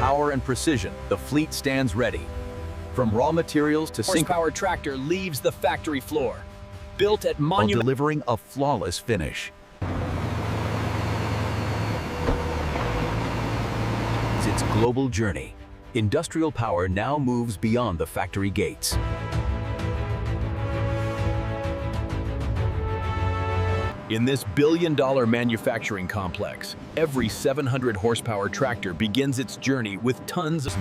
power and precision, the fleet stands ready. From raw materials to Horsepower tractor leaves the factory floor, built at monumental, delivering a flawless finish. Its global journey, industrial power now moves beyond the factory gates. In this billion-dollar manufacturing complex, every 700 horsepower tractor begins its journey with tons of...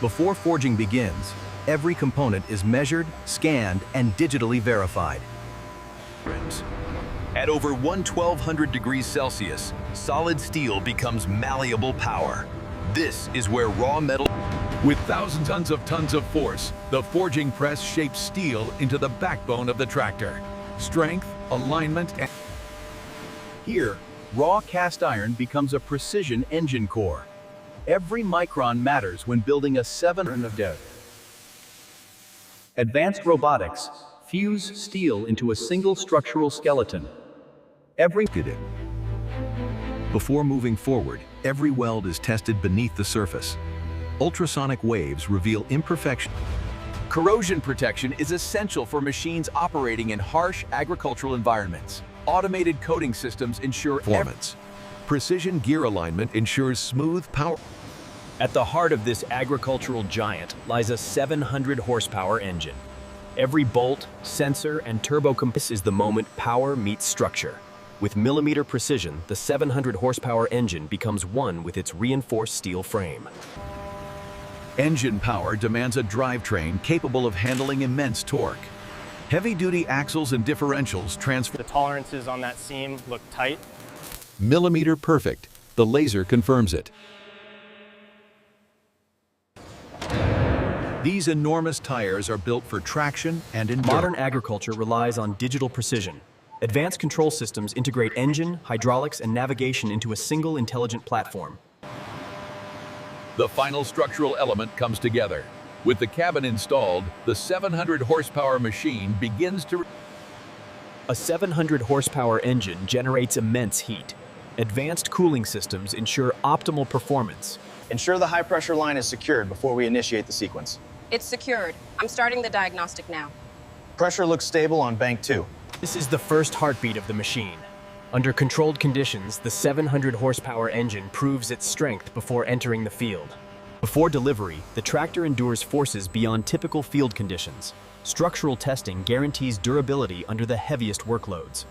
Before forging begins, every component is measured, scanned, and digitally verified. At over 1200 degrees Celsius, solid steel becomes malleable power. This is where raw metal... With thousands of force, the forging press shapes steel into the backbone of the tractor. Strength, alignment, and... Here, raw cast iron becomes a precision engine core. Every micron matters when building a 7 of depth. Advanced robotics fuse steel into a single structural skeleton. Before moving forward, every weld is tested beneath the surface. Ultrasonic waves reveal imperfection. Corrosion protection is essential for machines operating in harsh agricultural environments. Automated coating systems ensure performance. Precision gear alignment ensures smooth power. At the heart of this agricultural giant lies a 700 horsepower engine. Every bolt, sensor, and turbo compass is the moment power meets structure. With millimeter precision, the 700 horsepower engine becomes one with its reinforced steel frame. Engine power demands a drivetrain capable of handling immense torque. Heavy-duty axles and differentials transfer... The tolerances on that seam look tight. Millimeter perfect. The laser confirms it. These enormous tires are built for traction and endurance. Modern agriculture relies on digital precision. Advanced control systems integrate engine, hydraulics, and navigation into a single intelligent platform. The final structural element comes together. With the cabin installed, the 700 horsepower machine begins to... A 700 horsepower engine generates immense heat. Advanced cooling systems ensure optimal performance. Ensure the high-pressure line is secured before we initiate the sequence. It's secured. I'm starting the diagnostic now. Pressure looks stable on bank 2. This is the first heartbeat of the machine. Under controlled conditions, the 700 horsepower engine proves its strength before entering the field. Before delivery, the tractor endures forces beyond typical field conditions. Structural testing guarantees durability under the heaviest workloads.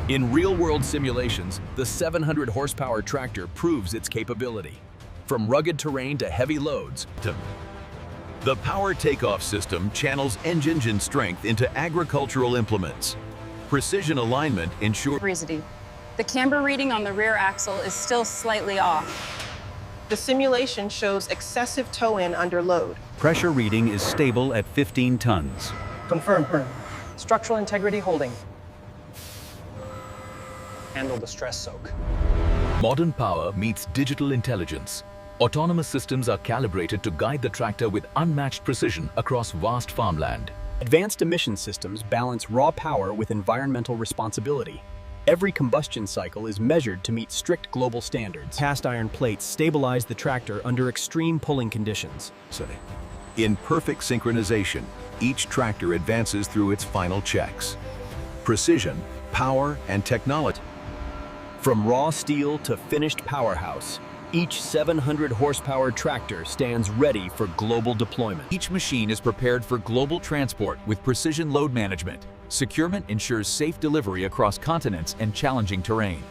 In real-world simulations, the 700 horsepower tractor proves its capability. From rugged terrain to heavy loads, the power takeoff system channels engine strength into agricultural implements. Precision alignment ensures... The camber reading on the rear axle is still slightly off. The simulation shows excessive toe-in under load. Pressure reading is stable at 15 tons. Confirmed. Structural integrity holding. Handle the stress soak. Modern power meets digital intelligence. Autonomous systems are calibrated to guide the tractor with unmatched precision across vast farmland. Advanced emission systems balance raw power with environmental responsibility. Every combustion cycle is measured to meet strict global standards. Cast iron plates stabilize the tractor under extreme pulling conditions. In perfect synchronization, each tractor advances through its final checks. Precision, power, and technology. From raw steel to finished powerhouse, each 700 horsepower tractor stands ready for global deployment. Each machine is prepared for global transport with precision load management. Securement ensures safe delivery across continents and challenging terrain.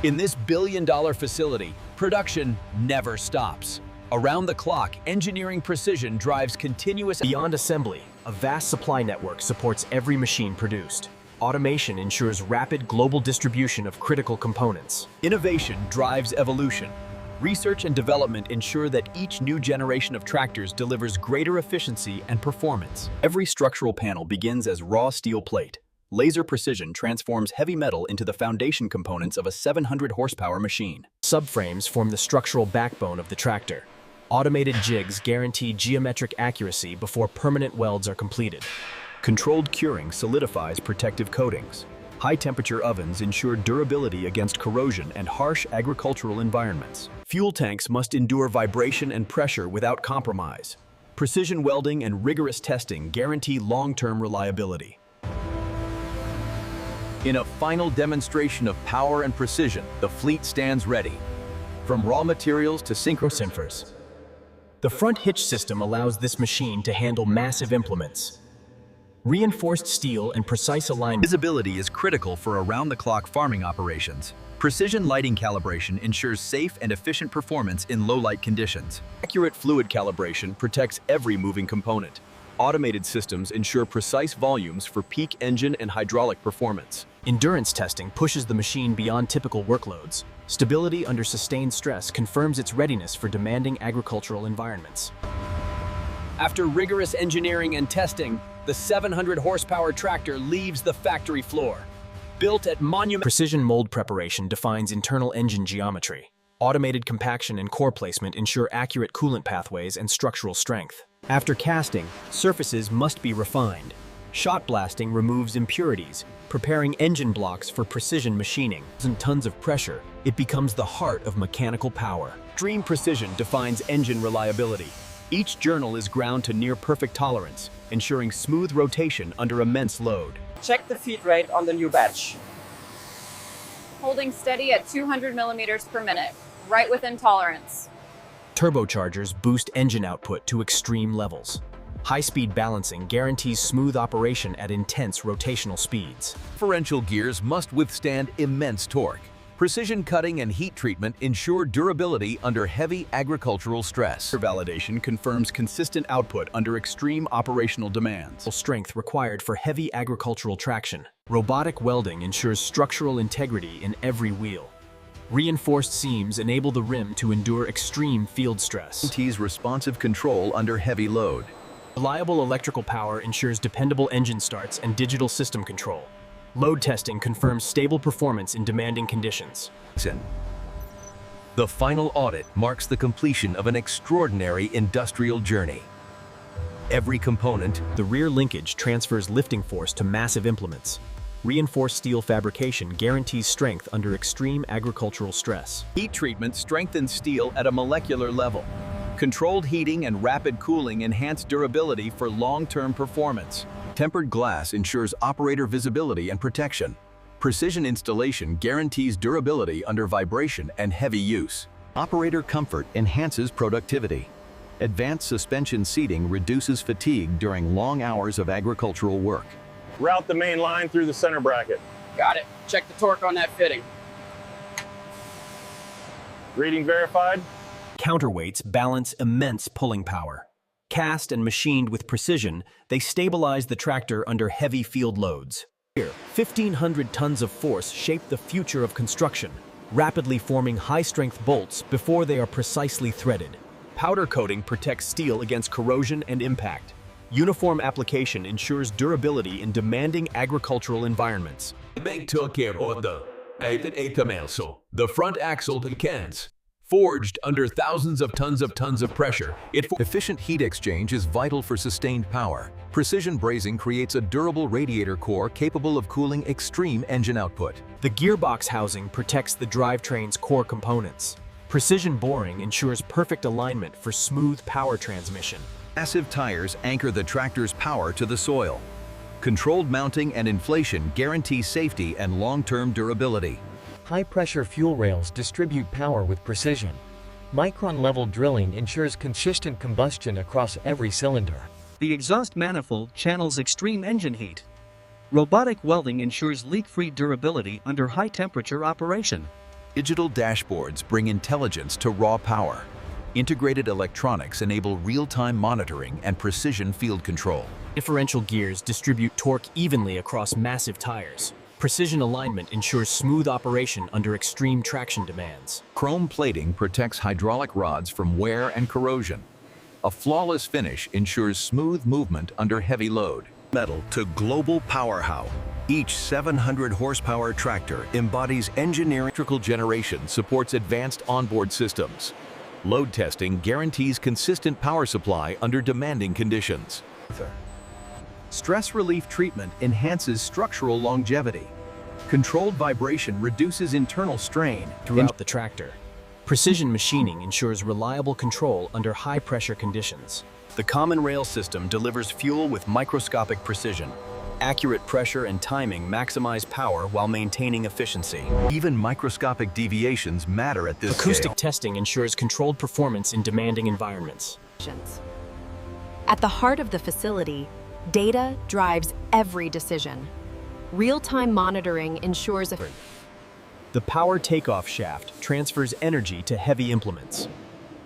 In this billion-dollar facility, production never stops. Around the clock, engineering precision drives continuous... Beyond assembly, a vast supply network supports every machine produced. Automation ensures rapid global distribution of critical components. Innovation drives evolution. Research and development ensure that each new generation of tractors delivers greater efficiency and performance. Every structural panel begins as raw steel plate. Laser precision transforms heavy metal into the foundation components of a 700 horsepower machine. Subframes form the structural backbone of the tractor. Automated jigs guarantee geometric accuracy before permanent welds are completed. Controlled curing solidifies protective coatings. High-temperature ovens ensure durability against corrosion and harsh agricultural environments. Fuel tanks must endure vibration and pressure without compromise. Precision welding and rigorous testing guarantee long-term reliability. In a final demonstration of power and precision, the fleet stands ready. From raw materials to Synchro-synfers. The front hitch system allows this machine to handle massive implements. Reinforced steel and precise alignment. Visibility is critical for around-the-clock farming operations. Precision lighting calibration ensures safe and efficient performance in low-light conditions. Accurate fluid calibration protects every moving component. Automated systems ensure precise volumes for peak engine and hydraulic performance. Endurance testing pushes the machine beyond typical workloads. Stability under sustained stress confirms its readiness for demanding agricultural environments. After rigorous engineering and testing, the 700 horsepower tractor leaves the factory floor. Built at monument. Precision mold preparation defines internal engine geometry. Automated compaction and core placement ensure accurate coolant pathways and structural strength. After casting, surfaces must be refined. Shot blasting removes impurities, preparing engine blocks for precision machining. And tons of pressure, it becomes the heart of mechanical power. Extreme precision defines engine reliability. Each journal is ground to near-perfect tolerance, ensuring smooth rotation under immense load. Check the feed rate on the new batch. Holding steady at 200 millimeters per minute, right within tolerance. Turbochargers boost engine output to extreme levels. High-speed balancing guarantees smooth operation at intense rotational speeds. differential gears must withstand immense torque. Precision cutting and heat treatment ensure durability under heavy agricultural stress. Validation confirms consistent output under extreme operational demands. Strength required for heavy agricultural traction. Robotic welding ensures structural integrity in every wheel. Reinforced seams enable the rim to endure extreme field stress. Guarantees responsive control under heavy load. Reliable electrical power ensures dependable engine starts and digital system control. Load testing confirms stable performance in demanding conditions. The final audit marks the completion of an extraordinary industrial journey. Every component, The rear linkage transfers lifting force to massive implements. Reinforced steel fabrication guarantees strength under extreme agricultural stress. heat treatment strengthens steel at a molecular level. Controlled heating and rapid cooling enhance durability for long-term performance. Tempered glass ensures operator visibility and protection. Precision installation guarantees durability under vibration and heavy use. Operator comfort enhances productivity. Advanced suspension seating reduces fatigue during long hours of agricultural work. Route the main line through the center bracket. Got it. Check the torque on that fitting. Reading verified. Counterweights balance immense pulling power. Cast and machined with precision, they stabilize the tractor under heavy field loads. Here, 1,500 tons of force shape the future of construction, rapidly forming high-strength bolts before they are precisely threaded. Powder coating protects steel against corrosion and impact. Uniform application ensures durability in demanding agricultural environments. The front axle decants. Forged under thousands of tons of pressure, efficient heat exchange is vital for sustained power. Precision brazing creates a durable radiator core capable of cooling extreme engine output. The gearbox housing protects the drivetrain's core components. Precision boring ensures perfect alignment for smooth power transmission. Massive tires anchor the tractor's power to the soil. Controlled mounting and inflation guarantee safety and long-term durability. High-pressure fuel rails distribute power with precision. Micron-level drilling ensures consistent combustion across every cylinder. The exhaust manifold channels extreme engine heat. Robotic welding ensures leak-free durability under high-temperature operation. Digital dashboards bring intelligence to raw power. Integrated electronics enable real-time monitoring and precision field control. Differential gears distribute torque evenly across massive tires. Precision alignment ensures smooth operation under extreme traction demands. Chrome plating protects hydraulic rods from wear and corrosion. A flawless finish ensures smooth movement under heavy load. Metal to global powerhouse. Each 700 horsepower tractor embodies engineering. Electrical generation supports advanced onboard systems. Load testing guarantees consistent power supply under demanding conditions. Stress relief treatment enhances structural longevity. Controlled vibration reduces internal strain throughout the tractor. Precision machining ensures reliable control under high-pressure conditions. The common rail system delivers fuel with microscopic precision. Accurate pressure and timing maximize power while maintaining efficiency. Even microscopic deviations matter at this Acoustic scale. testing ensures controlled performance in demanding environments. At the heart of the facility, data drives every decision. Real-time monitoring ensures The power takeoff shaft transfers energy to heavy implements.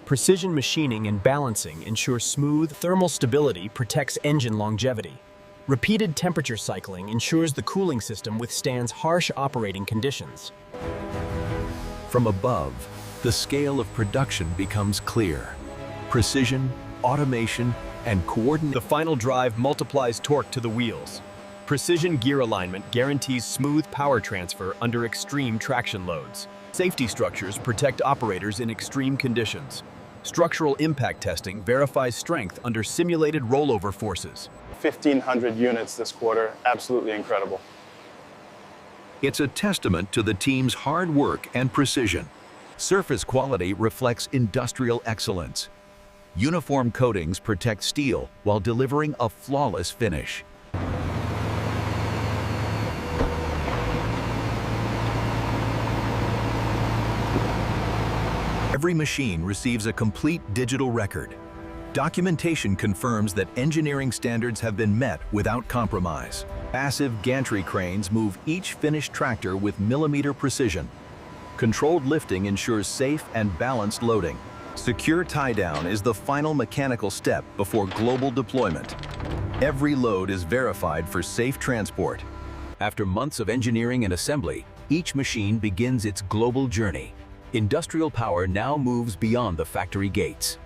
Precision machining and balancing ensure smooth thermal stability protects engine longevity. Repeated temperature cycling ensures the cooling system withstands harsh operating conditions. From above, the scale of production becomes clear. Precision, automation, and coordination. The final drive multiplies torque to the wheels. Precision gear alignment guarantees smooth power transfer under extreme traction loads. Safety structures protect operators in extreme conditions. Structural impact testing verifies strength under simulated rollover forces. 1,500 units this quarter, absolutely incredible. It's a testament to the team's hard work and precision. Surface quality reflects industrial excellence. Uniform coatings protect steel while delivering a flawless finish. Every machine receives a complete digital record. Documentation confirms that engineering standards have been met without compromise. Massive gantry cranes move each finished tractor with millimeter precision. Controlled lifting ensures safe and balanced loading. Secure tie-down is the final mechanical step before global deployment. Every load is verified for safe transport. After months of engineering and assembly, each machine begins its global journey. Industrial power now moves beyond the factory gates.